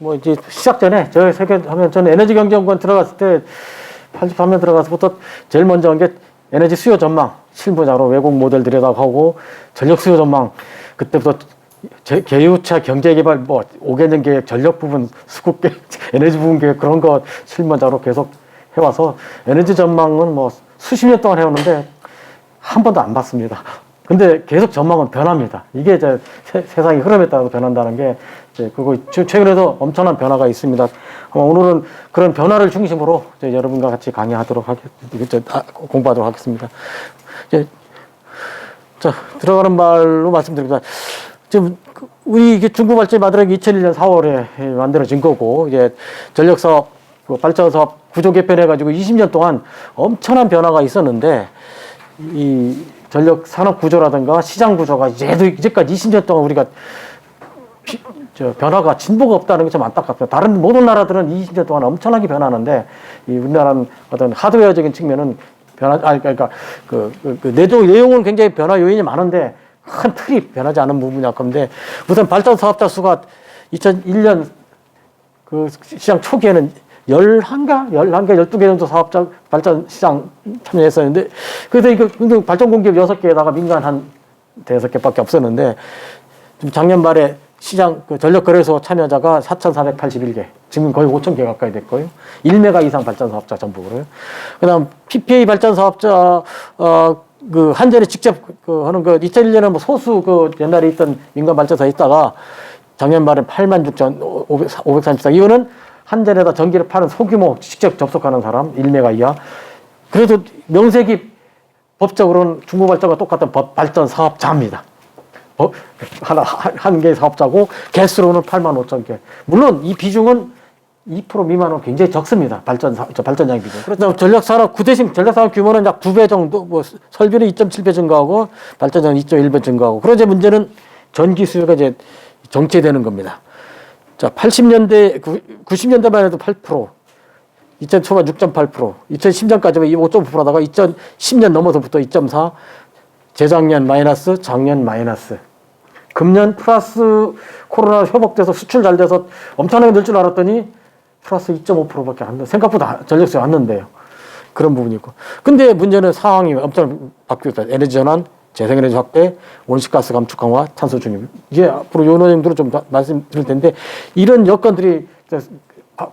뭐 이제 시작 전에 저 세계하면 저는 에너지경제연구원 들어갔을 때 83년 들어가서부터 제일 먼저 한 게 에너지 수요 전망 실무자로 외국 모델 들여다보고 전력 수요 전망 그때부터 개유차 경제개발 뭐 5개년 계획 전력 부분 수급 계획 에너지 부분 계획 그런 거 실무자로 계속 해와서 에너지 전망은 뭐 수십 년 동안 해오는데 한 번도 안 봤습니다. 근데 계속 전망은 변합니다. 이게 이제 세상의 흐름에 따라서 변한다는 게 이제 그거 최근에도 엄청난 변화가 있습니다. 오늘은 그런 변화를 중심으로 이제 여러분과 같이 강의하도록 공부하도록 하겠습니다. 이제 자 들어가는 말로 말씀드립니다. 지금 우리 이게 중부발전이 만들어진 2001년 4월에 만들어진 거고 이제 전력사업, 발전사업 구조 개편해가지고 20년 동안 엄청난 변화가 있었는데 이 전력 산업 구조라든가 시장 구조가 이제까지 20년 동안 우리가 변화가 진보가 없다는 게 좀 안타깝습니다. 다른 모든 나라들은 20년 동안 엄청나게 변하는데 이 우리나라는 어떤 하드웨어적인 측면은 그러니까 내용은 굉장히 변화 요인이 많은데 큰 틀이 변하지 않은 부분이 아깝는데 우선 발전 사업자 수가 2001년 그 시장 초기에는 11개, 12개 정도 사업자 발전 시장 참여했었는데, 그래서 이거 발전 공기업 6개에다가 민간 한 5개밖에 없었는데, 좀 작년 말에 시장 전력 거래소 참여자가 4,481개, 지금 거의 5,000개 가까이 됐고요. 1메가 이상 발전 사업자 전부 그래요. 그 다음 PPA 발전 사업자, 한전에 직접 하는 2001년에 뭐 소수 옛날에 있던 민간 발전사 있다가 작년 말에 86,534. 이거는 한전에다 전기를 파는 소규모 직접 접속하는 사람 1메가 이하. 그래도 명색이 법적으로는 중부발전과 똑같은 발전 사업자입니다. 한 개의 사업자고 개수로는 85,000개. 물론 이 비중은 2% 미만은 굉장히 적습니다. 발전량 비중. 그래서 전력산업 구대식 전력산업 규모는 약 2배 정도, 뭐 설비는 2.7배 증가하고 발전량은 2.1배 증가하고. 그런 이제 문제는 전기 수요가 이제 정체되는 겁니다. 자, 90년대만 해도 8%, 2000 초반 6.8%, 2010년까지는 5.9%다가 2010년 넘어서부터 2.4%, 재작년 마이너스, 작년 마이너스. 금년 플러스 코로나 회복돼서 수출 잘 돼서 엄청나게 늘 줄 알았더니 플러스 2.5%밖에 안 돼. 생각보다 전력수요 안 는데요. 그런 부분이 있고. 근데 문제는 상황이 엄청 바뀌었다. 에너지 전환, 재생에너지 확대, 온실가스 감축 강화, 탄소 중립. 이게 앞으로 요 내용들을 좀 말씀드릴 텐데 이런 여건들이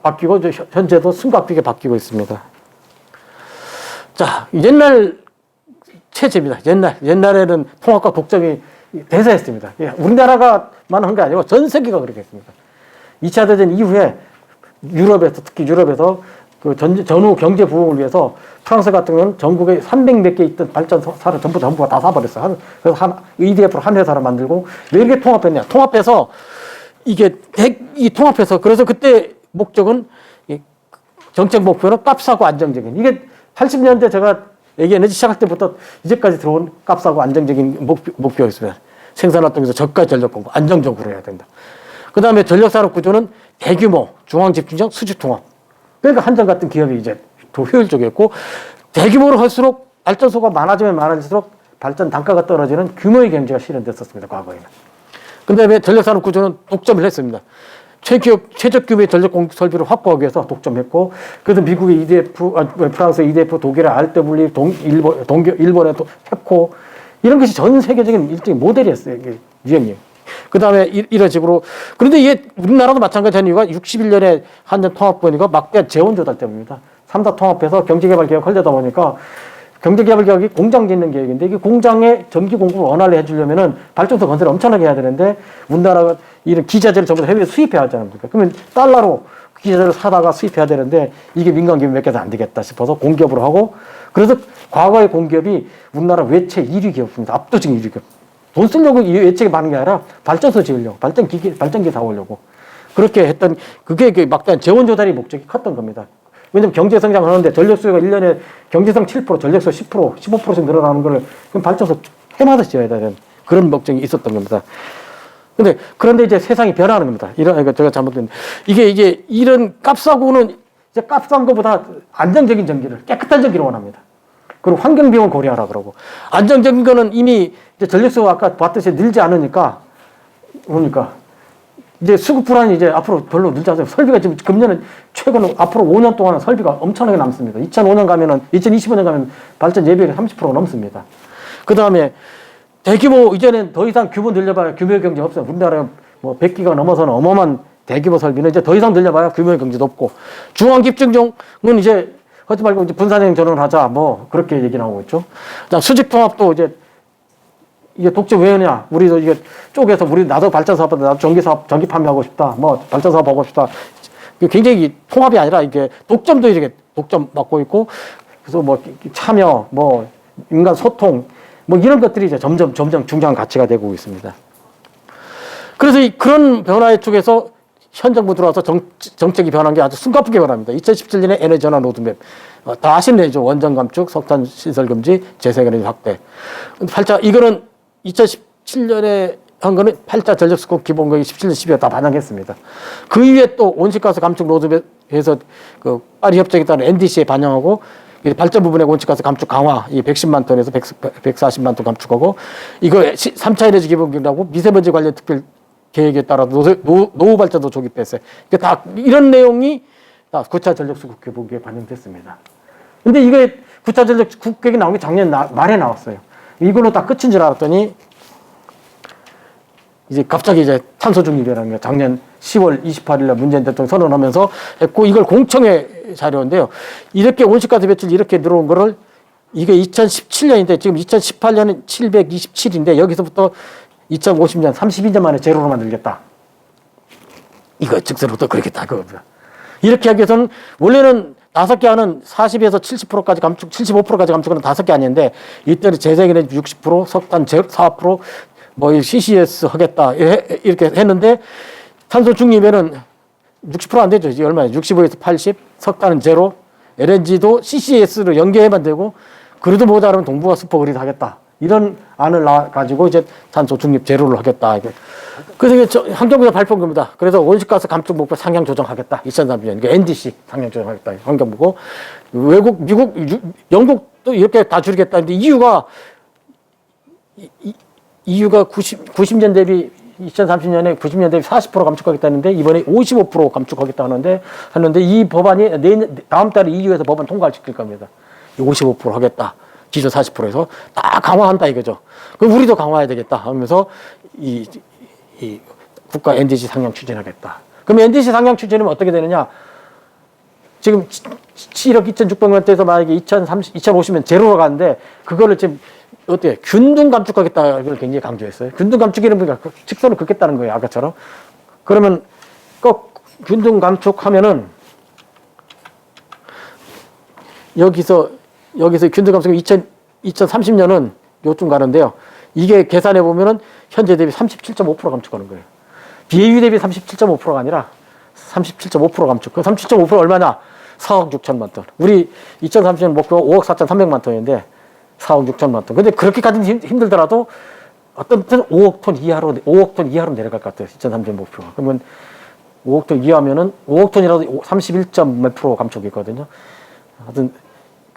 바뀌고 현재도 숨가쁘게 바뀌고 있습니다. 자, 옛날 체제입니다. 옛날에는 통합과 독점이 대세였습니다. 우리나라가만 한 게 아니고 전 세계가 그렇게 했습니다. 2차 대전 이후에 특히 유럽에서 그 전후 경제 부흥을 위해서 프랑스 같은 경우는 전국에 300몇 개 있던 발전사를 전부가 다 사버렸어요. 그래서 EDF로 한 회사를 만들고 왜 이렇게 통합했냐? 통합해서 그래서 그때 목적은 정책 목표는 값싸고 안정적인. 이게 80년대 제가 얘기했는데 시작할 때부터 이제까지 들어온 값싸고 안정적인 목표였습니다. 생산활동에서 저가 전력 공급 안정적으로 해야 된다. 그 다음에 전력산업 구조는 대규모, 중앙집중적, 수주통합. 그러니까 한전 같은 기업이 이제 더 효율적이었고, 대규모로 할수록 발전소가 많아지면 많아질수록 발전 단가가 떨어지는 규모의 경제가 실현됐었습니다, 과거에는. 그 다음에 전력산업 구조는 독점을 했습니다. 최적 규모의 전력 공급 설비를 확보하기 위해서 독점했고, 그래서 미국의 EDF, 프랑스의 EDF, 독일의 RWE, 일본의 펩코, 이런 것이 전 세계적인 일종의 모델이었어요, 유행이에요. 그 다음에 이런 식으로. 그런데 이게 우리나라도 마찬가지한 이유가 61년에 한전 통합보니까 막대한 재원 조달 때문입니다. 3사 통합해서 경제개발 계획 하려다 보니까 경제개발 계획이 공장 짓는 계획인데 이게 공장에 전기 공급을 원활히 해주려면은 발전소 건설을 엄청나게 해야 되는데 우리나라가 이런 기자재를 전부 다 해외에서 수입해야 하지 않습니까? 그러면 달러로 기자재를 사다가 수입해야 되는데 이게 민간 기업이 몇 개도 안 되겠다 싶어서 공기업으로 하고 그래서 과거의 공기업이 우리나라 외채 1위 기업입니다. 압도적인 1위 기업. 돈 쓰려고 이 외책이 많은 게 아니라 발전소 지으려고, 발전기 사오려고. 그렇게 했던, 그게 막대한 재원 조달이 목적이 컸던 겁니다. 왜냐면 경제 성장을 하는데 전력 수요가 1년에 경제성 7%, 전력수 10%, 15%씩 늘어나는 걸 그럼 발전소 해마다 지어야 되는 그런 목적이 있었던 겁니다. 그런데 이제 세상이 변하는 겁니다. 제가 잘못된, 이게 이런 값싸고는 이제 값싼 것보다 안정적인 전기를, 깨끗한 전기를 원합니다. 그리고 환경 비용을 고려하라 그러고. 안정적인 거는 이미 이제 전력수가 아까 봤듯이 늘지 않으니까, 그러니까 이제 수급 불안이 이제 앞으로 별로 늘지 않아요. 설비가 지금 금년은 최근 앞으로 5년 동안은 설비가 엄청나게 남습니다. 2005년 가면은 2025년 가면 발전 예비가 30%가 넘습니다. 그 다음에 대규모 이제는 더 이상 규모 늘려봐야 규모 경제 없어요. 우리나라 뭐 100기가 넘어서는 어마어마한 대규모 설비는 이제 더 이상 늘려봐야 규모 경제도 없고 중앙 집중종은 이제 하지 말고 이제 분산형 전환하자 뭐 그렇게 얘기 나오고 있죠. 수직 통합도 이게 독점 왜 하냐? 우리도 이게 쪼개서 나도 발전 사업하다 나도 전기 사업 전기 판매하고 싶다. 뭐 발전 사업 하고 싶다. 굉장히 통합이 아니라 이게 독점도 이렇게 독점 맡고 있고 그래서 뭐 참여 뭐 인간 소통 뭐 이런 것들이 이제 점점 중요한 가치가 되고 있습니다. 그래서 그런 변화의 쪽에서 현 정부 들어와서 정책이 변한 게 아주 숨가쁘게 변합니다. 2017년에 에너지 전환 로드맵. 다 아시네요. 원전 감축, 석탄 시설 금지, 재생에너지 확대. 8차, 이거는 2017년에 한 거는 8차 전력수급 기본계획 17년 12월 다 반영했습니다. 그 이후에 또 온실가스 감축 로드맵에서 그 파리 협정에 따른 NDC에 반영하고 발전 부분의 온실가스 감축 강화, 이 110만 톤에서 140만 ton 감축하고 이거 3차 에너지 기본계획이라고 미세먼지 관련 특별 계획에 따라 노후 발전도 조기폐쇄. 다 이런 내용이 다 9차 전력수급 기본계획에 반영됐습니다. 근데 이게 9차 전력수급 계획이 나온 게 작년 말에 나왔어요. 이걸로 다 끝인 줄 알았더니 이제 갑자기 이제 탄소 중립이라는 게 작년 10월 28일 날 문재인 대통령 선언하면서 했고 이걸 공청회 자료인데요. 이렇게 온실가스 배출이 이렇게 늘어온 거를 이게 2017년인데 지금 2018년은 727인데 여기서부터 2050년 32년 만에 제로로 만들겠다. 이거 즉석으로 그러겠다. 이렇게 하기 위해서는 원래는 5개 하는 40에서 70%까지 감축, 75%까지 감축은 5개 아닌데 이때는 재생에너지 60%, 석탄 4%, 뭐 CCS 하겠다 이렇게 했는데 탄소 중립에는 60% 안 되죠. 이제 얼마예요? 65에서 80, 석탄은 제로, LNG도 CCS로 연계해만 되고 그래도 모자라면 동부와 슈퍼그리드 하겠다. 이런 안을 가지고 이제 탄소 중립 제로를 하겠다. 그래서 이게 환경부에서 발표한 겁니다. 그래서 온실가스 감축 목표 상향 조정하겠다. 2030년. NDC 상향 조정하겠다. 환경부고. 외국, 미국, 영국도 이렇게 다 줄이겠다는데 이유가 90년 대비 2030년에 90년 대비 40% 감축하겠다는데 이번에 55% 감축하겠다 하는데 이 법안이 다음 달에 EU에서 법안 통과를 시킬 겁니다. 55% 하겠다. 기존 40%에서 다 강화한다 이거죠. 그럼 우리도 강화해야 되겠다 하면서 이 국가 NDC 상향 추진하겠다. 그럼 NDC 상향 추진이면 어떻게 되느냐? 지금 7억 2,600만 대에서 만약에 2050년 제로로 가는데 그거를 지금 어때? 균등 감축하겠다 이걸 굉장히 강조했어요. 균등 감축이라는 게 직선을 긋겠다는 거예요. 아까처럼. 그러면 꼭 균등 감축하면은 여기서 균등 감축이 2030년은 요쯤 가는데요. 이게 계산해 보면은 현재 대비 37.5% 감축하는 거예요. BAU 대비 37.5%가 아니라 37.5% 감축. 그 37.5% 얼마냐? 4억 6천만 톤. 우리 2030년 목표 5억 4,300만 톤인데 4억 6천만 톤. 근데 그렇게까지는 힘들더라도 어떤 때는 5억 톤 이하로 내려갈 것 같아요. 2030년 목표가. 그러면 5억 톤 이하면은 5억 톤이라도 31몇 프로 감축이거든요. 하여튼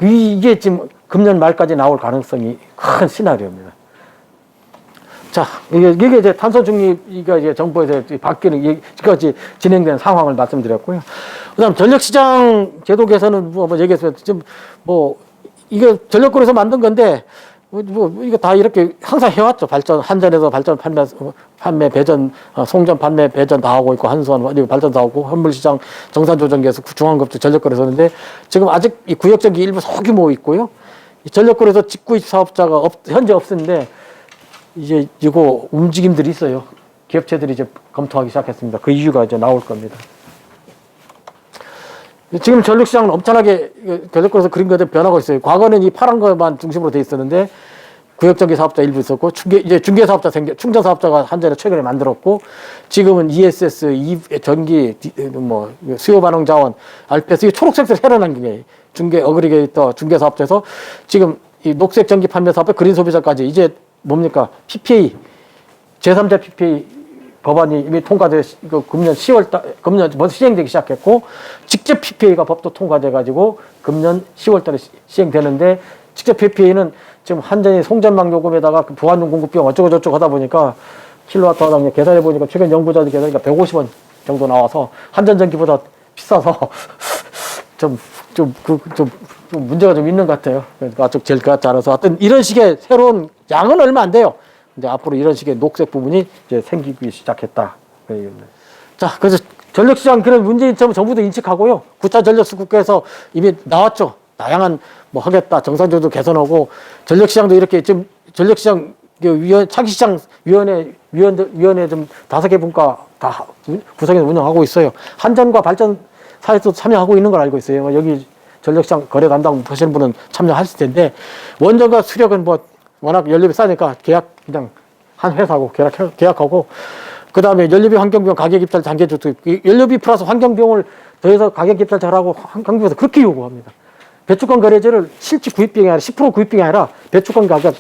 이게 지금 금년 말까지 나올 가능성이 큰 시나리오입니다. 자, 이게 이제 탄소 중립이가 이제 정부에서 바뀌는, 여기까지 진행된 상황을 말씀드렸고요. 그 다음 전력시장 제도 개선은 뭐 얘기했으면 좀 이게 전력권에서 만든 건데, 이거 다 이렇게 항상 해왔죠. 한전에서 발전 판매, 배전, 송전 판매, 배전 다 하고 있고, 한수원, 발전 다 하고, 현물시장 정산조정기에서 중앙급제 전력권에서 하는데, 지금 아직 이 구역전기 일부 소규모 있고요. 이 전력권에서 직구입 사업자가 현재 없는데, 이제 이거 움직임들이 있어요. 기업체들이 이제 검토하기 시작했습니다. 그 이유가 이제 나올 겁니다. 지금 전력시장은 엄청나게 전력권에서 그린 것들 변하고 있어요. 과거는 이 파란 것만 중심으로 돼 있었는데 구역전기 사업자 일부 있었고 중개 사업자 충전 사업자가 한전에 최근에 만들었고 지금은 ESS, 전기, 수요 반응 자원, 알페스 이 초록색으로 새로 난 게 중개 어그리게이터 중개 사업자에서 지금 이 녹색 전기 판매 사업에 그린 소비자까지 이제 뭡니까? PPA, 제3자 PPA 법안이 이미 통과돼, 금년 10월달, 금년 먼저 시행되기 시작했고, 직접 PPA가 법도 통과돼가지고, 금년 10월달에 시행되는데, 직접 PPA는 지금 한전이 송전망 요금에다가 그 부안용 공급 비용 어쩌고저쩌고 하다 보니까, 킬로와트당 계산해 보니까 최근 연구자들 계산하니까 150원 정도 나와서 한전전기보다 비싸서 좀 문제가 좀 있는 것 같아요. 그러니까 제일 것 같지 않아서 하여튼 이런 식의 새로운 양은 얼마 안 돼요. 근데 앞으로 이런 식의 녹색 부분이 이제 생기기 시작했다. 자, 그래서 전력시장 그런 문제인 점은 정부도 인식하고요. 9차 전력수국회에서 이미 나왔죠. 다양한 뭐 하겠다. 정상적으로 개선하고 전력시장도 이렇게 좀 전력시장 차기시장 위원회 좀 5개 분과 다 구성해서 운영하고 있어요. 한전과 발전사에도 참여하고 있는 걸 알고 있어요. 여기 전력시장 거래 담당 하시는 분은 참여하실 텐데 원전과 수력은 뭐 워낙 연료비 싸니까 그냥 한 회사하고 계약하고 그 다음에 연료비 환경비용 가격 입찰 단계주도 연료비 플러스 환경비용을 더해서 가격 입찰 잘하고 환경비에서 그렇게 요구합니다. 배출권 거래제를 실제 구입비용이 아니라 10% 구입비용이 아니라 배출권 가격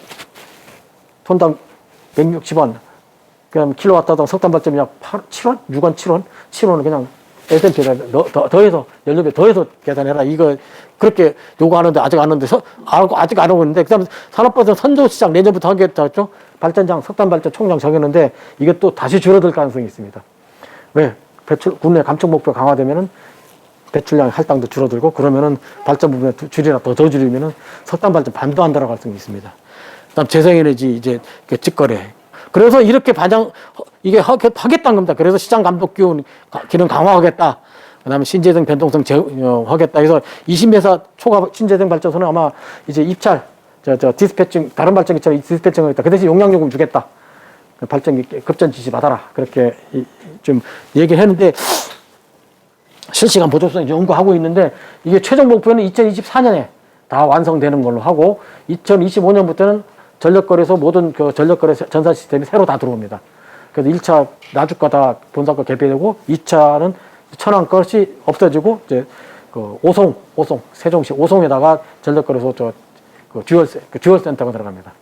톤당 160원 그다음 킬로와트당 석탄발전이 약 7원? 6원, 7원? 7원은 그냥 S&P에다 더해서 연료비 더해서 계산해라. 이거 그렇게 요구하는데 아직 안 하는데 아직 안 오고 있는데 그다음에 산업발전 선도시장 내년부터 하겠다죠. 발전장 석탄발전 총량 정했는데 이게 또 다시 줄어들 가능성이 있습니다. 왜? 국내 감축 목표 강화되면은 배출량 할당도 줄어들고 그러면은 발전 부분에 줄이나 더 줄이면은 석탄발전 반도 안 들어갈 가능성이 있습니다. 그다음 재생에너지 이제 직거래. 그래서 이렇게 이게 하겠다는 겁니다. 그래서 시장 감독 기능 강화하겠다. 그다음에 신재생 변동성 하겠다. 그래서 20메사 초과 신재생 발전소는 아마 이제 입찰, 디스패칭, 다른 발전기처럼 디스패칭 하겠다. 그 대신 용량요금 주겠다. 발전기 급전 지시 받아라. 그렇게 좀 얘기를 했는데 실시간 보조성 연구하고 있는데 이게 최종 목표는 2024년에 다 완성되는 걸로 하고 2025년부터는 전력거래소 모든 그 전력거래 전산 시스템이 새로 다 들어옵니다. 그래서 1차 나주가 다 본사가 개폐되고 2차는 천안 것이 없어지고 이제 그 오송 세종시 오송에다가 전력거래소 그 듀얼 센터가 들어갑니다.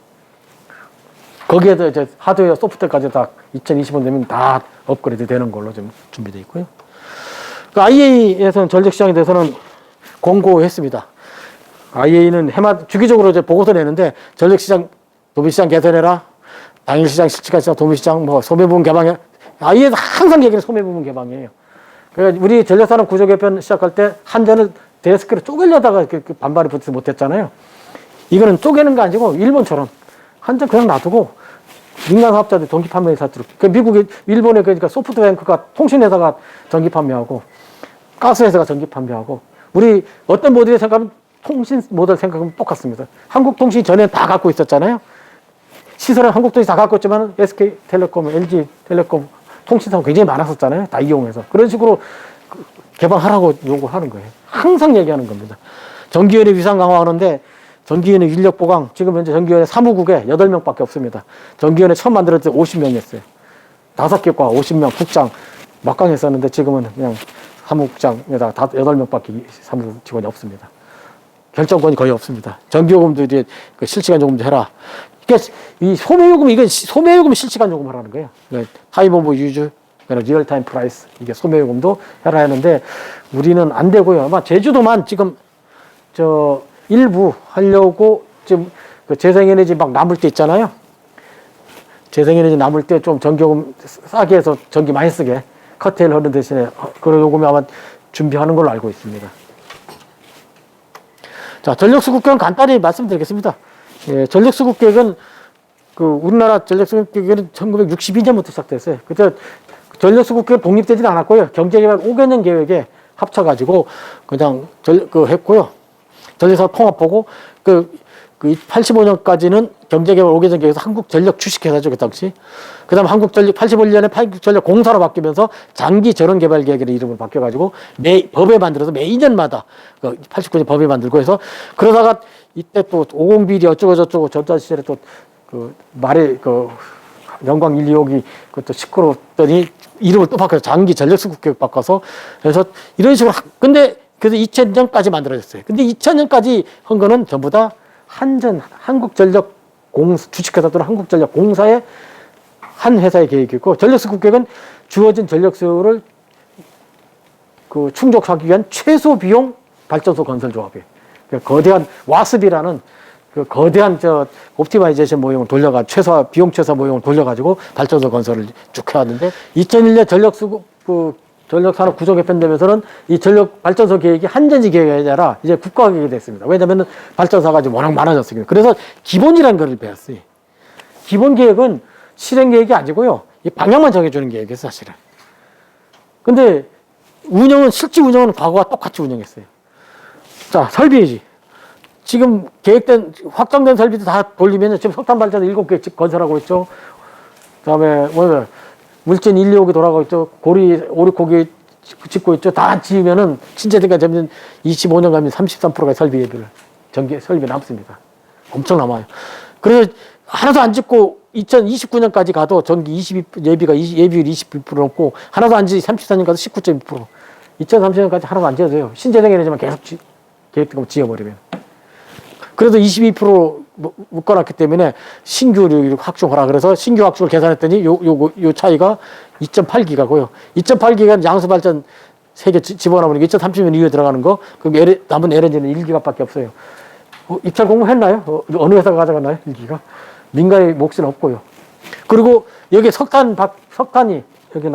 거기에도 이제 하드웨어 소프트웨어까지 다 2025년 되면 다 업그레이드 되는 걸로 좀 준비되어 있고요. 그 IEA에서는 전력시장에 대해서는 권고했습니다. IEA는 주기적으로 이제 보고서 내는데 전력시장 도민시장 개선해라. 당일시장, 실시간시장, 도민시장, 뭐 소매부분 개방해. IEA에서 항상 얘기는 소매부분 개방이에요. 그러니까 우리 전력산업 구조 개편 시작할 때 한전을 데스크를 쪼개려다가 반발이 붙지 못했잖아요. 이거는 쪼개는 거 아니고 일본처럼 한전 그냥 놔두고 민간 사업자들 전기 판매 회사들. 그 미국에 일본에 그러니까 소프트뱅크가 통신회사가 전기 판매하고 가스회사가 전기 판매하고 우리 어떤 모델을 생각하면 통신 모델 생각하면 똑같습니다. 한국통신이 전에 다 갖고 있었잖아요. 시설은 한국통신이 다 갖고 있지만 SK텔레콤, LG텔레콤 통신사가 굉장히 많았었잖아요. 다 이용해서. 그런 식으로 개방하라고 요구하는 거예요. 항상 얘기하는 겁니다. 전기연회 위상 강화하는데 전기연회 인력 보강 지금 현재 전기연회 사무국에 8명밖에 없습니다. 전기연회 처음 만들었을 때 50명이었어요. 5개 과 50명 국장 막강했었는데 지금은 그냥 사무국장에다 8명밖에 사무국 직원이 없습니다. 결정권이 거의 없습니다. 전기요금도 이제 실시간 요금도 해라. 그러니까 이 소매요금 실시간 요금 하라는 거예요. 타임 오브 유즈, 리얼타임 프라이스 이게 소매요금도 해라 하는데 우리는 안 되고요. 아마 제주도만 지금 일부 하려고 지금 그 재생에너지 막 남을 때 있잖아요. 재생에너지 남을 때 좀 전기요금 싸게 해서 전기 많이 쓰게 커테일 하는 대신에 그런 요금이 아마 준비하는 걸로 알고 있습니다. 자, 전력수급계획은 간단히 말씀드리겠습니다. 예, 전력수급계획은 우리나라 전력수급계획은 1962년부터 시작됐어요. 그때 전력수급계획 독립되지는 않았고요. 경제개발 5개년 계획에 합쳐가지고 그냥 했고요. 전력사업 통합하고 85년까지는 경제개발 5개년 계획에서 한국전력 주식회사죠, 그 당시. 그 다음 한국전력 85년에 한국전력공사로 바뀌면서 장기전원개발계획이라는 이름으로 바뀌어가지고 법에 만들어서 매년마다 89년 법에 만들고 해서 그러다가 이때 또 50비리 어쩌고저쩌고 전자 시절에 또 영광 1, 2호기 그것도 시끄러웠더니 이름을 또 바꿔서 장기전력수급계획 바꿔서 그래서 이런 식으로 근데 그래서 2000년까지 만들어졌어요. 근데 2000년까지 한 거는 전부 다 주식회사 또는 한국전력공사의 한 회사의 계획이고 전력수급계획은 주어진 전력수요를 충족하기 위한 최소 비용 발전소 건설 조합이에요. 그러니까 거대한 와스비라는 그 거대한 옵티마이제이션 모형을 비용 최소 모형을 돌려가지고 발전소 건설을 쭉 해왔는데 2001년 전력산업 구조 개편되면서는 이 전력 발전소 계획이 한전지 계획이 아니라 이제 국가 계획이 됐습니다. 왜냐하면 발전소가 지금 워낙 많아졌으니까. 그래서 기본이라는 걸 배웠어요. 기본 계획은 실행 계획이 아니고요. 이 방향만 정해주는 계획이에요, 사실은. 근데 실제 운영은 과거와 똑같이 운영했어요. 자, 설비지. 지금 확정된 설비도 다 돌리면 지금 석탄 발전소 7개 건설하고 있죠. 그 다음에 물진 1, 2호기 돌아가고 있죠. 오리고기 짓고 있죠. 다 지으면은 신재생가 되면 25년 가면 33%가 설비 남습니다. 엄청 남아요. 그래서 하나도 안 짓고 2029년까지 가도 전기 예비율 22% 넘고 하나도 안 짓고 34년 가도 19.2%. 2030년까지 하나도 안 지어져요. 신재생 에너지만 계속 계획대로 지어버리면. 그래도 22% 묶어놨기 때문에 신규를 확충하라. 그래서 신규 확충을 계산했더니 요 차이가 2.8기가고요. 2.8기가 양수발전 3개 집어넣으면 2030년 이후에 들어가는 거, 그럼 남은 LNG는 1기가밖에 없어요. 입찰 공모했나요? 어느 회사가 가져갔나요? 1기가? 민간의 몫은 없고요. 그리고 여기 석탄이 여기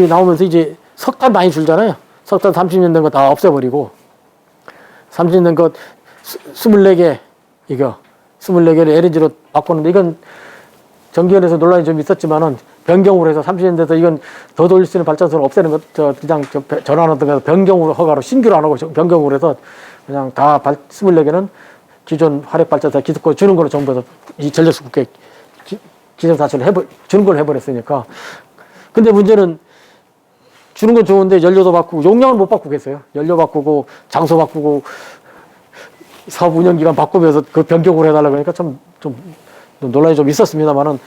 나오면서 이제 석탄 많이 줄잖아요. 석탄 30년 된 거 다 없애버리고 30년 된 거 24개 24개를 LNG로 바꾸는데 이건 전기연에서 논란이 좀 있었지만은 변경으로 해서 30년 돼서 이건 더 돌릴 수 있는 발전소를 없애는 것, 그냥 전환하던 거 변경으로 허가로 신규로 안 하고 변경으로 해서 그냥 다 24개는 기존 화력 발전소 기득권 주는 걸로 정부에서 이 전력수급계 기정사실을 주는 걸 해버렸으니까. 근데 문제는 주는 건 좋은데 연료도 바꾸고 용량을 못 바꾸겠어요. 연료 바꾸고 장소 바꾸고 사업 운영 기간 바꾸면서 그 변경으로 해달라고 하니까 좀 논란이 좀 있었습니다만은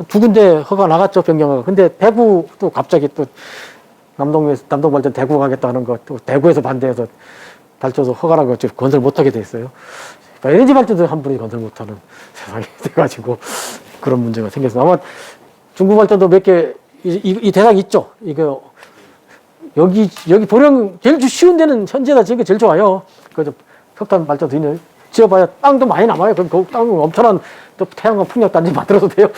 두 군데 허가 나갔죠, 변경허가. 근데 대구도 갑자기 또 남동발전 대구 가겠다 하는 거, 또 대구에서 반대해서 발전소 허가라고 건설 못하게 돼 있어요. LNG 발전소 한 분이 건설 못하는 세상이 돼가지고 그런 문제가 생겼어요. 아마 중부 발전도 몇 개, 이 대상 있죠. 여기 보령 제일 쉬운 데는 현재다 지금 제일 좋아요. 그 석탄 발전소 있는 지어봐야 땅도 많이 남아요. 그럼 그 땅은 엄청난 또 태양광 풍력 단지 만들어도 돼요.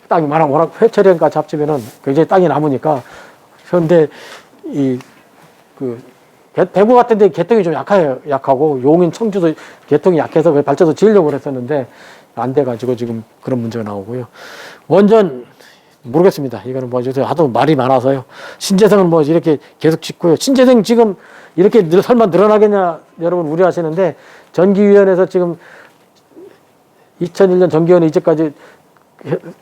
땅이 워낙 회철연까지 합치면은 굉장히 땅이 남으니까. 그런데 대구 같은 데 개통이 좀 약하고 용인 청주도 개통이 약해서 그 발전소 지으려고 했었는데 안 돼가지고 지금 그런 문제가 나오고요. 원전 모르겠습니다. 이거는 하도 말이 많아서요. 신재생은 이렇게 계속 짓고요. 신재생 지금 이렇게 설마 늘어나겠냐 여러분 우려하시는데 전기위원회에서 지금 2001년 전기위원회 이제까지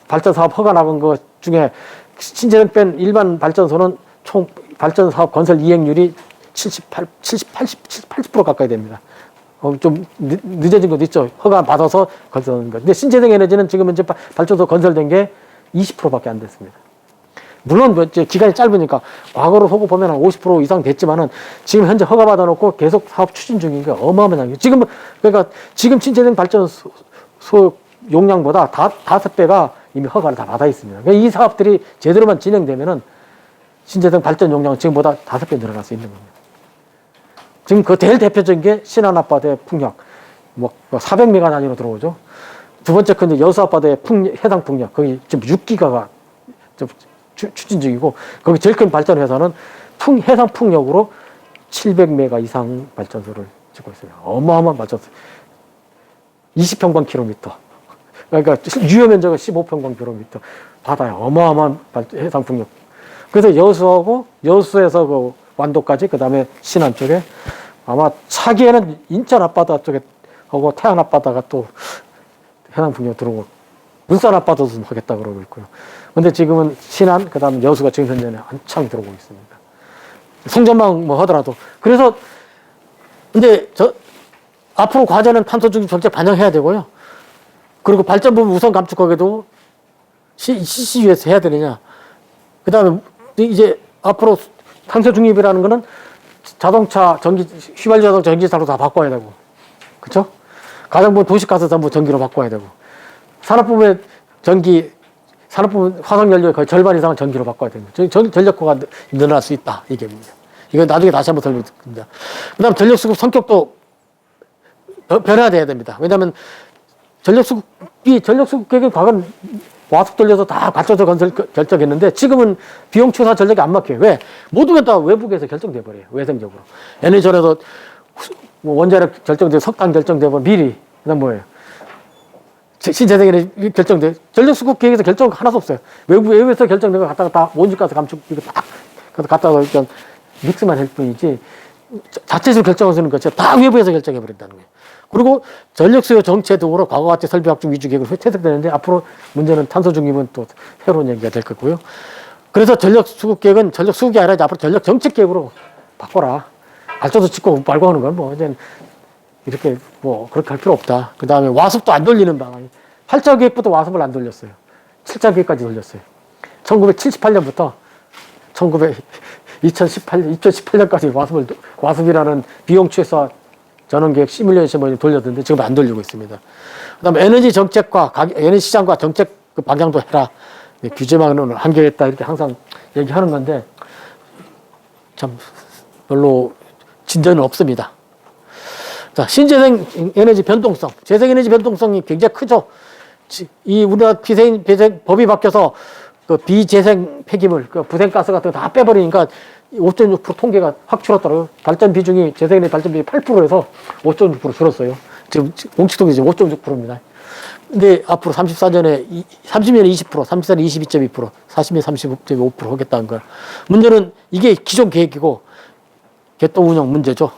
발전 사업 허가 나간 것 중에 신재생 뺀 일반 발전소는 총 발전 사업 건설 이행률이 80% 가까이 됩니다. 좀 늦어진 것도 있죠. 허가 받아서 건설하는 것. 근데 신재생 에너지는 지금 이제 발전소 건설된 게 20%밖에 안 됐습니다. 물론 기간이 짧으니까 과거로 보고 보면 한 50% 이상 됐지만은 지금 현재 허가 받아놓고 계속 사업 추진 중인 게 어마어마한 게 그러니까 지금 신재생 발전소 용량보다 5배가 이미 허가를 다 받아 있습니다. 그러니까 이 사업들이 제대로만 진행되면은 신재생 발전 용량은 지금보다 5배 늘어날 수 있는 겁니다. 지금 그 제일 대표적인 게 신안 앞바다의 풍력, 400메가 단위로 들어오죠. 두 번째 큰 여수 앞바다의 해당 풍력, 거기 지금 6기가가 추진 중이고, 거기 제일 큰 발전 회사는 해상 풍력으로 700메가 이상 발전소를 짓고 있어요. 어마어마한 발전소. 20평방킬로미터. 그러니까 유효 면적은 15평방킬로미터. 바다에 어마어마한 해상 풍력. 그래서 여수에서 그 완도까지, 그 다음에 신안 쪽에 아마 차기에는 인천 앞바다 쪽에 하고 태안 앞바다가 또 해상 풍력 들어오고 울산 앞바다도 좀 하겠다 그러고 있고요. 근데 지금은 신안, 그 다음 여수가 지금 현재는 한창 들어오고 있습니다. 송전망 하더라도. 그래서, 근데 앞으로 과제는 탄소 중립 정책 반영해야 되고요. 그리고 발전 부분 우선 감축하게도 CCU에서 해야 되느냐. 그 다음에 이제 앞으로 탄소 중립이라는 거는 자동차, 휘발유 자동차 전기차로 다 바꿔야 되고. 그쵸? 가정부는 도시가스 전부 전기로 바꿔야 되고. 산업부문의 산업부문 화석연료의 거의 절반 이상은 전기로 바꿔야 됩니다. 전력고가 늘어날 수 있다. 이게 문제. 이거 나중에 다시 한번 설명드립니다. 그 다음 전력수급 성격도 변화돼야 됩니다. 왜냐하면 전력수급계획은 과거는 와숙 돌려서 다 발전소 건설 결정했는데 지금은 비용 추사 전력이 안 막혀요. 왜? 모두가 다 외국에서 결정돼 버려요. 외생적으로. 에너지전에서 원자력 결정돼, 석탄 결정돼 버려 미리. 그다음 뭐예요? 신재생에너지 결정돼. 전력수급계획에서 결정 하나도 없어요. 외국에서 결정된 거 갖다가 다 온실가스 감축 이거 딱 갖다가 그냥 믹스만 할 뿐이지 자체적으로 결정하시는 것이 다 외부에서 결정해 버린다는 거예요. 그리고 전력수요 정체 등으로 과거와 같이 설비 확충 위주 계획으로 채택되는데 앞으로 문제는 탄소 중립은 또 새로운 얘기가 될 거고요. 그래서 전력 수급 계획은 전력 수급이 아니라 이제 앞으로 전력 정책 계획으로 바꿔라. 발전소 짓고 말고 하는 건 뭐 이제 이렇게 뭐 그렇게 할 필요 없다. 그 다음에 와습도 안 돌리는 방안. 8차 계획부터 와습을 안 돌렸어요. 7차 계획까지 돌렸어요. 1978년부터 2018년까지 와습이라는 비용 최소화 전원계획 시뮬레이션 돌렸는데 지금 안 돌리고 있습니다. 그 다음에 에너지 정책과 에너지 시장과 정책 그 방향도 해라. 규제망은 한계했다 이렇게 항상 얘기하는 건데 참 별로 진전은 없습니다. 자, 신재생 에너지 변동성, 재생 에너지 변동성이 굉장히 크죠. 이 우리나라 법이 바뀌어서 그 비재생 폐기물, 그 부생가스 같은 거 다 빼버리니까 5.6% 통계가 확 줄었더라고요. 발전 비중이, 재생에너지 발전 비중이 8%에서 5.6% 줄었어요. 지금 공식통계 지금 5.6%입니다. 근데 앞으로 30년에 20%, 34년에 22.2%, 40년에 35.5% 하겠다는 거야. 문제는 이게 기존 계획이고, 개통 운영 문제죠.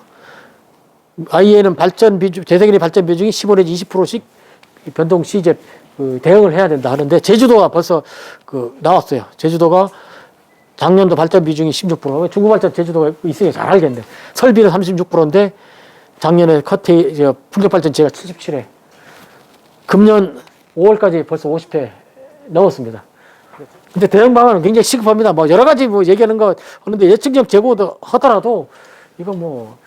IEA는 발전 비중, 재생에너지 발전 비중이 15내지 20%씩 변동 시 이제 그 대응을 해야 된다 하는데, 제주도가 벌써 그 나왔어요. 제주도가 작년도 발전 비중이 16%. 중국 발전 제주도가 있으니 잘 알겠네. 설비는 36%인데 작년에 풍력 발전체가 77회. 금년 5월까지 벌써 50회 넘었습니다. 근데 대응 방안은 굉장히 시급합니다. 뭐 여러 가지 뭐 얘기하는 거 하는데 예측력 재고도 하더라도 이거 뭐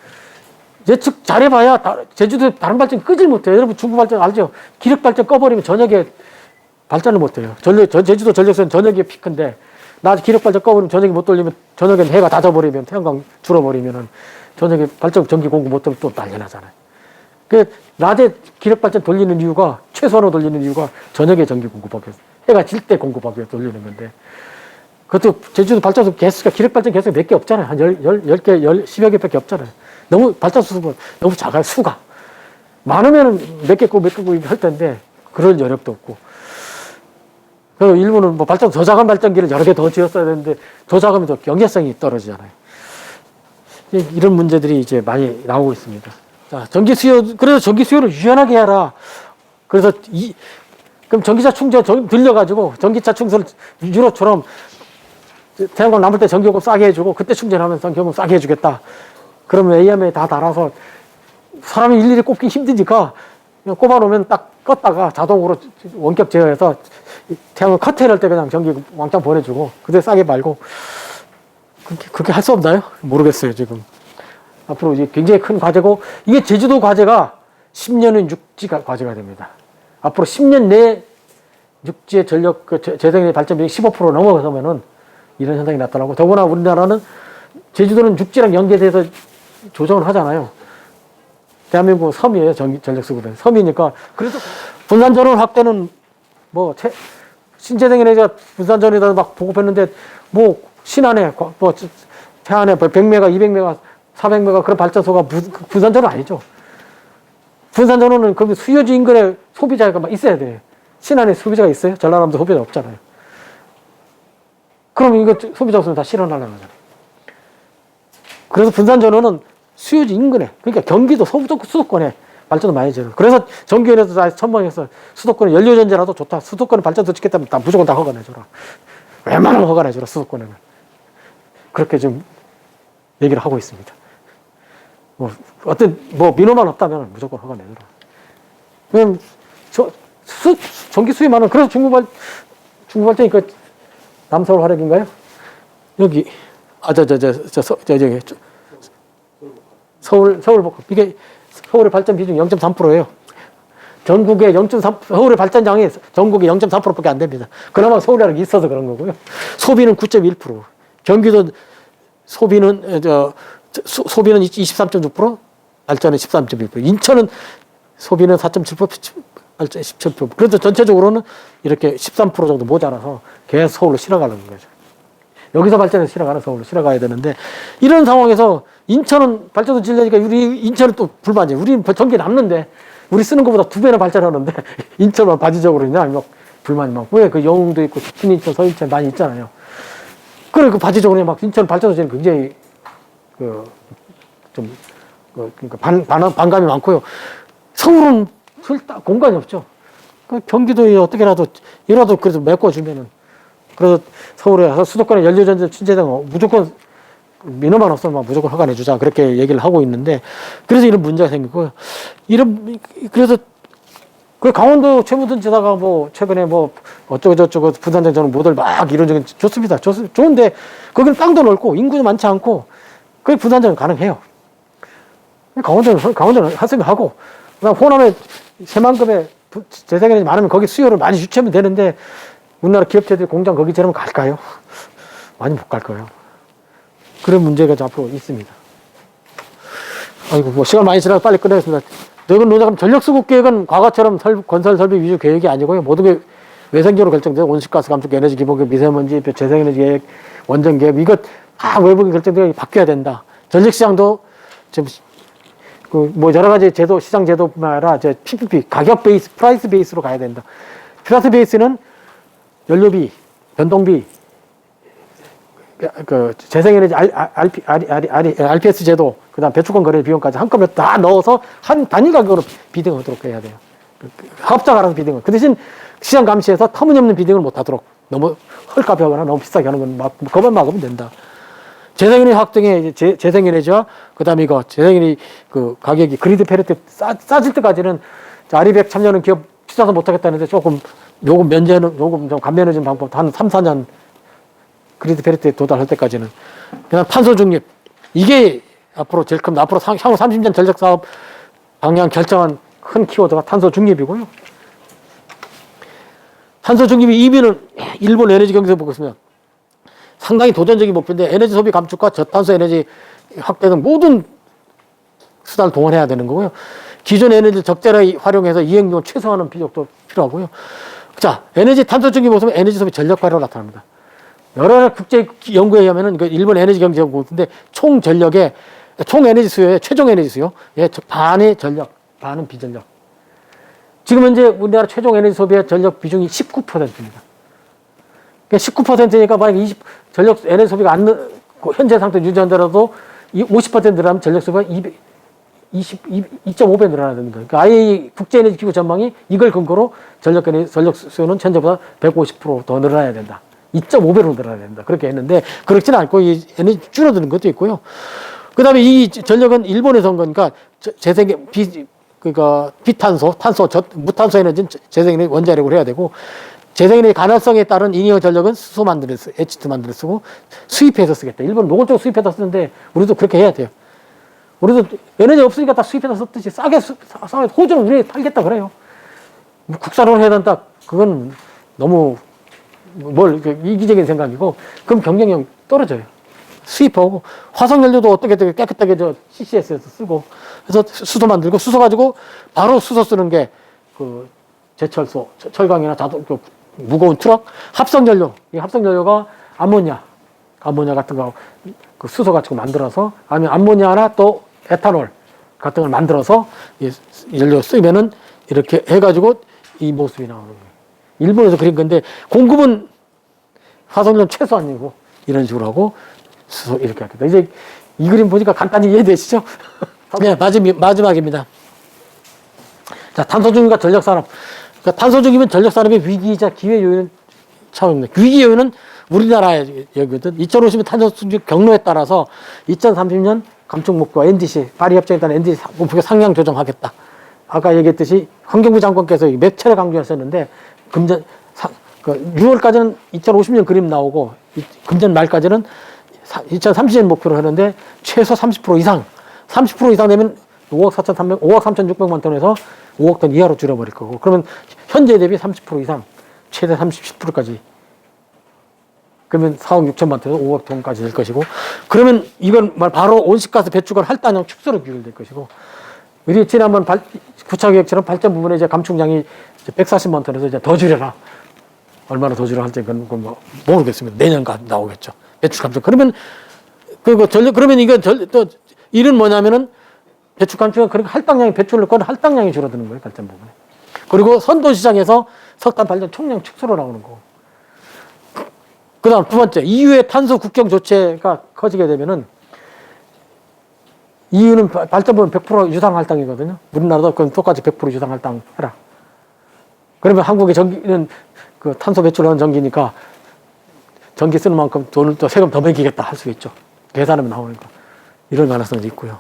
예측 잘해봐야 제주도 다른 발전 끄질 못해요. 여러분 중국 발전 알죠? 기력 발전 꺼버리면 저녁에 발전을 못해요. 제주도 전력선 저녁에 피크인데 낮에 기력 발전 꺼버리면 저녁에 못 돌리면 저녁엔 해가 다 져버리면 태양광 줄어버리면은 저녁에 발전 전기 공급 못 되면 또 난리 나잖아요. 그 낮에 기력 발전 돌리는 이유가 최소한으로 돌리는 이유가 저녁에 전기 공급하기 위해서 해가 질 때 공급하기 위해서 돌리는 건데 그것도 제주도 발전소 개수가 기력 발전 개수가 몇 개 없잖아요. 한 10개, 10여 개밖에 없잖아요. 너무 발전소 수가 너무 작아요. 수가 많으면 몇 개 고 몇 개 고 할 텐데 그럴 여력도 없고. 그리고 일부는 뭐 더 작은 발전기를 여러 개 더 지었어야 되는데 더 작으면 더 경제성이 떨어지잖아요. 이런 문제들이 이제 많이 나오고 있습니다. 자, 전기 수요, 그래서 전기 수요를 유연하게 해라. 그래서 그럼 전기차 충전 들려가지고 전기차 충전 유로처럼 태양광 남을 때 전기요금 싸게 해주고 그때 충전하면 전기요금 싸게 해주겠다. 그러면 AM에 다 달아서 사람이 일일이 꼽기 힘드니까 그냥 꼽아놓으면 딱 껐다가 자동으로 원격 제어해서 태양을 커트할 때 그냥 전기 왕창 보내주고 그때 싸게 말고 그렇게 할 수 없나요? 모르겠어요 지금. 앞으로 이제 굉장히 큰 과제고 이게 제주도 과제가 10년은 육지가 과제가 됩니다. 앞으로 10년 내에 육지의 전력 재생에너지 발전 비율이 15% 넘어가면은 이런 현상이 나타나고 더구나 우리나라는 제주도는 육지랑 연계돼서 조정을 하잖아요. 대한민국 섬이에요. 전력 수급은 섬이니까 그래서 분산전원 확대는 뭐 신재생에너지가 분산전원에다 막 보급했는데 뭐 신안에 뭐 태안에 100메가, 200메가, 400메가 그런 발전소가 분산전원 아니죠. 분산전원은 거기 수요지 인근에 소비자가 막 있어야 돼요. 신안에 소비자가 있어요? 전라남도 소비자 없잖아요. 그럼 이거 소비자 없으면 다 실현하려고 하잖아요. 그래서 분산전원은 수요지 인근에, 그러니까 경기도 수도권에 발전도 많이 지어요. 그래서 정기위원회에서 다 선방해서 수도권에 연료전지라도 좋다. 수도권에 발전소 짓겠다면 다 무조건 다 허가내줘라. 웬만하면 허가내줘라, 수도권에는. 그렇게 좀 얘기를 하고 있습니다. 민원만 없다면 무조건 허가내줘라. 왜냐면, 전기 수요 많은, 그래서 중부발전이 남서울 화력인가요? 여기, 저기, 서울복합. 이게 서울의 발전 비중 0.3%예요. 전국의 0.3, 서울의 발전량이 전국의 0.3%밖에 안 됩니다. 그나마 서울에 있어서 그런 거고요. 소비는 9.1%. 경기도 소비는 23.6%, 발전은 13.1%. 인천은 소비는 4.7%, 17%. 그래도 전체적으로는 이렇게 13% 정도 모자라서 계속 서울로 실어가려는 거죠. 여기서 발전해서 실어가는 서울로 실어가야 되는데, 이런 상황에서 인천은 발전소 지으려니까 우리 인천은 또 불만이에요. 우리는 전기 남는데, 우리 쓰는 것보다 2배나 발전하는데, 인천만 바지적으로 있냐? 막 불만이 많고, 왜 그 영흥도 있고, 신인천, 서인천 많이 있잖아요. 그래, 그 바지적으로 막 인천 발전소 지는 굉장히, 그러니까 반감이 많고요. 서울은 공간이 없죠. 그 경기도에 어떻게라도, 이라도 그래도 메꿔주면은, 그래서 서울에 수도권에 연료전지 신재생 무조건 민원만 없으면 무조건 허가내주자 그렇게 얘기를 하고 있는데, 그래서 이런 문제가 생기고요. 그래서 그 강원도 최무든 지사가 뭐 최근에 뭐 어쩌고 저쩌고 부산장 저는 모델 막 이런저런 좋습니다. 좋은데 거기는 땅도 넓고 인구도 많지 않고 그게 부산장은 가능해요. 강원도는 하고, 그다음 호남에 새만금에 재생에너지 많으면 거기 수요를 많이 유치하면 되는데, 우리나라 기업체들 공장 거기 저러면 갈까요? 많이 못 갈 거예요. 그런 문제가 앞으로 있습니다. 아이고, 뭐 시간 많이 지나서 빨리 끝내겠습니다. 이건 전력수급 계획은 과거처럼 건설 설비 위주 계획이 아니고요. 모든 게 외생적으로 결정돼요. 온실가스 감축, 에너지 기본계획, 미세먼지, 재생에너지 계획, 원전 계획, 이것 다 외부에 결정되어 바뀌어야 된다. 전력시장도 지금 뭐 여러 가지 제도, 시장 제도뿐만 아니라 PPP, 가격 베이스, 프라이스 베이스로 가야 된다. 프라이스 베이스는 연료비, 변동비, 재생에너지 RPS 제도, 그 다음 배출권 거래 비용까지 한꺼번에 다 넣어서 한 단위 가격으로 비딩하도록 해야 돼요. 사업자가 알아서 비딩을. 그 대신 시장 감시에서 터무니없는 비딩을 못 하도록, 너무 헐값이 하거나 너무 비싸게 하는 건 그것만 막으면 된다. 재생에너지 확정에 재생에너지와 그 다음에 재생에너지 가격이 그리드 페리티 싸질 때까지는 아리백 참여하는 기업 비싸서 못하겠다는데 조금 요금 좀 감면해주는 방법 한 3, 4년 그리드 페리티에 도달할 때까지는. 그다음 탄소 중립. 이게 앞으로 제일 큰, 앞으로 향후 30년 전력 사업 방향 결정한 큰 키워드가 탄소 중립이고요. 탄소 중립이 이미는 일본 에너지 경제에서 보고 있으면 상당히 도전적인 목표인데, 에너지 소비 감축과 저탄소 에너지 확대 등 모든 수단을 동원해야 되는 거고요. 기존 에너지를 적절하게 활용해서 이행률을 최소화하는 비력도 필요하고요. 자, 에너지 탄소 중립 보시면 에너지 소비 전력 발효로 나타납니다. 여러 국제 연구에 의하면은 일본 에너지 경제 연구인데 총 에너지 수요의 최종 에너지 수요, 반이 전력, 반은 비전력. 지금 현재 우리나라 최종 에너지 소비의 전력 비중이 19%입니다. 그러니까 19%니까 만약 전력 에너지 소비가 현재 상태 유지한다라도 50% 늘어나면 전력 소비가 2.5배 늘어나야 되는 거예요. 그러니까 IEA 국제에너지기구 전망이 이걸 근거로 전력 수요는 현재보다 150% 더 늘어나야 된다. 2.5배로 늘어나야 된다. 그렇게 했는데, 그렇지는 않고 이 에너지 줄어드는 것도 있고요. 그 다음에 이 전력은 일본에서 온 거니까 비탄소, 무탄소 에너지는 재생에너지 원자력으로 해야 되고, 재생에너지 가능성에 따른 인이어 전력은 수소 만들어 쓰고, H2 만들어 쓰고, 수입해서 쓰겠다. 일본은 노골적으로 수입해서 쓰는데, 우리도 그렇게 해야 돼요. 우리도 에너지 없으니까 다 수입해서 썼듯이 싸게 호주는 우리 팔겠다 그래요. 국산으로 해야 된다. 그건 너무 이기적인 생각이고, 그럼 경쟁력 떨어져요. 수입하고, 화석연료도 어떻게 깨끗하게 CCS에서 쓰고, 그래서 수소 만들고, 수소 가지고 바로 수소 쓰는 게 제철소, 철강이나 무거운 트럭, 합성연료. 이 합성연료가 암모니아 같은 거, 수소 같은 거 만들어서, 아니면 암모니아나 또 에탄올 같은 걸 만들어서 연료 쓰면은 이렇게 해가지고 이 모습이 나오는 거예요. 일본에서 그린 건데, 공급은 화석연료 최소한이고, 이런 식으로 하고, 수소 이렇게 하겠다. 이제 이 그림 보니까 간단히 이해되시죠? 네, 마지막입니다. 자, 탄소중립과 전력산업. 그러니까 탄소중립은 전력산업의 위기이자 기회 요인은 차원입니다. 위기 요인은 우리나라의 여기거든. 2050년 탄소중립 경로에 따라서 2030년 감축 목표 NDC, 파리 협정에 따른 NDC 목표 상향 조정하겠다. 아까 얘기했듯이 환경부 장관께서 몇 차례 강조하셨는데, 6월까지는 2050년 그림 나오고, 금년 말까지는 2030년 목표로 하는데, 최소 30% 이상 되면 5억 3,600만 톤에서 5억 톤 이하로 줄여버릴 거고, 그러면 현재 대비 30% 이상, 최대 30%까지. 그러면 4억 6천만 톤에서 5억 톤까지 될 것이고, 그러면 이건 바로 온실가스 배출권 할당량 축소로 규율될 것이고, 우리 지난번 구차계획처럼 발전 부분에 이제 감축량이 이제 140만 톤에서 이제 더 줄여라. 얼마나 더 줄여야 할지 그건 뭐 모르겠습니다. 내년간 나오겠죠. 배출 감축. 그러면 그러면 이건 또 일은 뭐냐면은 배출 감축은 그렇게 할당량이 배출을 거는 할당량이 줄어드는 거예요. 발전 부분에. 그리고 선도 시장에서 석탄 발전 총량 축소로 나오는 거고. 그다음 두 번째, EU의 탄소 국경 조치가 커지게 되면은 EU는 발전부는 100% 유상 할당이거든요. 우리나라도 그럼 똑같이 100% 유상 할당 해라. 그러면 한국의 전기는 그 탄소 배출하는 전기니까 전기 쓰는 만큼 돈을 또 세금 더 매기겠다 할 수 있죠. 계산하면 나오니까. 이런 가능성이 있고요.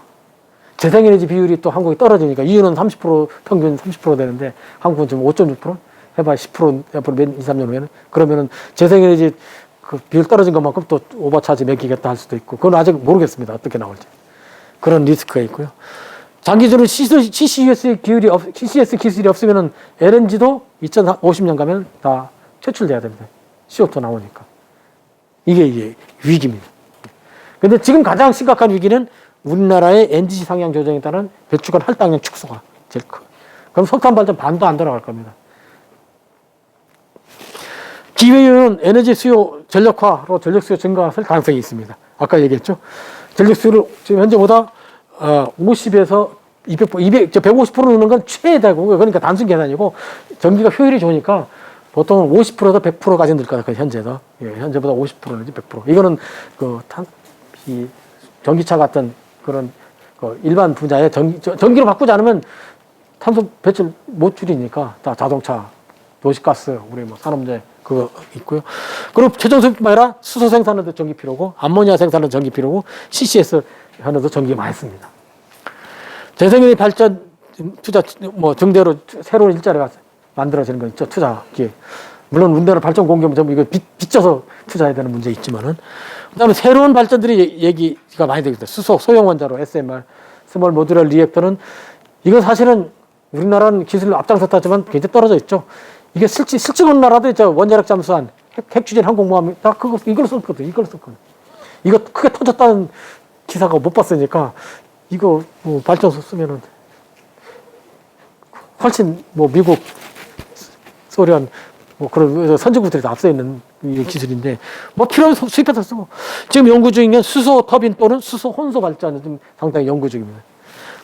재생에너지 비율이 또 한국이 떨어지니까 EU는 30% 평균 30% 되는데 한국은 지금 5.6%? 해봐야 10% 앞으로 몇 2, 3년 후에는 그러면은 재생에너지 그 비율 떨어진 것만큼 또 오버차지 매기겠다 할 수도 있고 그건 아직 모르겠습니다. 어떻게 나올지. 그런 리스크가 있고요. 장기적으로 CCS 기술이 없으면은 LNG도 2050년 가면 다 퇴출돼야 됩니다. CO2 나오니까. 이게 위기입니다. 근데 지금 가장 심각한 위기는 우리나라의 NGC 상향 조정에 따른 배출권 할당량 축소가 제일 커. 그럼 석탄 발전 반도 안 들어갈 겁니다. 기회는 에너지 수요 전력화로 전력 수요 증가할 가능성이 있습니다. 아까 얘기했죠. 전력 수요를 지금 현재보다 50에서 150% 넣는 건 최대고 그러니까 단순 계산이고 전기가 효율이 좋으니까 보통은 50%에서 100%까지 늘 거다. 현재도 현재보다 50% 내지 100%. 이거는 이 전기차 같은 그런 일반 분야에 전기로 바꾸지 않으면 탄소 배출 못 줄이니까 다 자동차, 도시가스, 우리 뭐 산업재 그거 있고요. 그리고 최종 수입뿐만 아니라 수소 생산에도 전기 필요고 암모니아 생산에도 전기 필요고 CCS 하는데도 전기 많이 씁니다. 재생에너지 발전 투자 뭐 증대로 새로운 일자리가 만들어지는 거 있죠. 투자 기회. 물론 우리나라 발전 공개면 전부 이거 빚져서 투자해야 되는 문제 있지만은 그다음에 새로운 발전들이 얘기가 많이 되겠다. 수소 소형 원자로 SMR 스몰 모듈러 리액터는 이건 사실은 우리나라는 기술을 앞장섰다지만 굉장히 떨어져 있죠. 이게 실증 나라도 원자력 잠수함, 핵 추진 항공모함 다 이걸 썼거든. 이걸 썼거든. 이거 크게 터졌다는 기사가 못 봤으니까 이거 뭐 발전소 쓰면은 훨씬 뭐 미국, 소련 뭐 그런 선진국들이 다 앞서 있는 기술인데 뭐 필요하면 수입해서 쓰고 지금 연구 중인 게 수소 터빈 또는 수소 혼소 발전을 지금 상당히 연구 중입니다.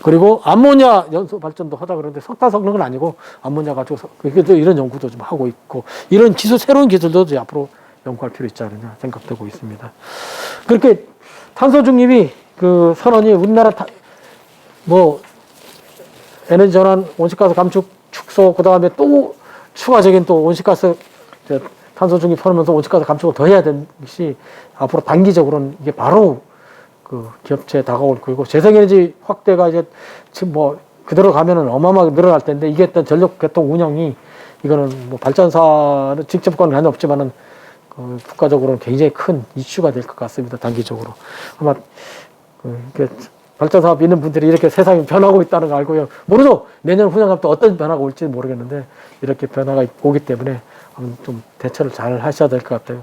그리고 암모니아 연소 발전도 하다 그러는데 석탄 섞는 건 아니고 암모니아 가지고 이런 연구도 좀 하고 있고 이런 새로운 기술도 앞으로 연구할 필요 있지 않느냐 생각되고 있습니다. 그렇게 탄소 중립이 그 선언이 우리나라 뭐 에너지 전환, 온실가스 감축 축소 그다음에 또 추가적인 또 온실가스 탄소 중립 선언하면서 온실가스 감축을 더 해야 되는 것이 앞으로 단기적으로는 이게 바로 그 기업체에 다가올 거고 재생에너지 확대가 이제 지금 뭐 그대로 가면은 어마어마하게 늘어날 텐데 이게 어떤 전력 개통 운영이 이거는 뭐 발전사는 직접과는 관계 없지만은 국가적으로는 굉장히 큰 이슈가 될 것 같습니다. 단기적으로 아마 발전 사업 있는 분들이 이렇게 세상이 변하고 있다는 걸 알고요. 모르죠. 내년 후년하면 또 어떤 변화가 올지 모르겠는데 이렇게 변화가 오기 때문에 좀 대처를 잘 하셔야 될 것 같아요.